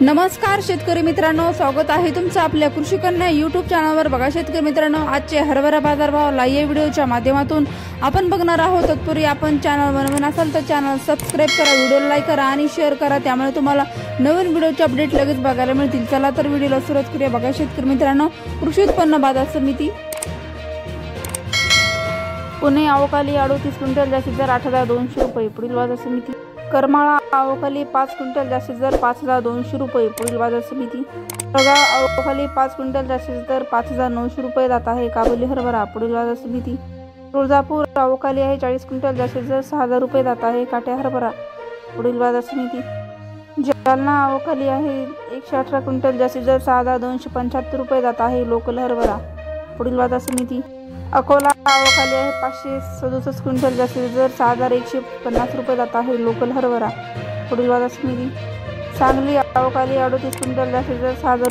नमस्कार शेतकरी मित्रांनो, स्वागत आहे तुमचं आपल्या कृषी कन्या यूट्यूब चॅनलवर। बघा शेतकरी मित्रांनो, आजचे हरभरा बाजारभाव लाईव्ह व्हिडिओच्या माध्यमातून आपण बघणार आहोत। तत्पूर्वी आपण चॅनल नवीन असाल तर चॅनल सबस्क्राइब करा, व्हिडिओ लाईक करा आणि शेअर करा, त्यामुळे तुम्हाला नवीन व्हिडिओचे अपडेट लगेच बघायला मिळतील। चला तर व्हिडिओला सुरुवात करूया। बघा शेतकरी मित्रांनो, कृषी उत्पन्न बाजार समिती पुणे अवकाली 38 क्विंटल जास्तीत दर 8,200 रुपये। पुढील बाजार समिती करमाळा अवकाली 5 क्विंटल जास्तीत दर 5,200 रुपये। पुढील बाजार समिती जळगाव अवकाली 5 क्विंटल जास्तीत दर 5,900 रुपये जात आहे। काबुली हरभरा पुढील बाजार समिती तुळजापूर अवकाली आहे 40 क्विंटल जास्तीत दर 6,000 रुपये जात आहे। काट्या हरभरा पुढील बाजार समिती जालना अवकाली आहे 118 क्विंटल जास्तीत दर 6,275 रुपये जात आहे। लोकल हरभरा पुढील बाजार समिती अकोला अवकाली आहे 567 क्विंटल जास्तीत दर 6,150 रुपये जात आहे। लोकल हरभरा पुढील बाजार समिती सांगली अवकाली 38 क्विंटल जास्तीत दर 6,000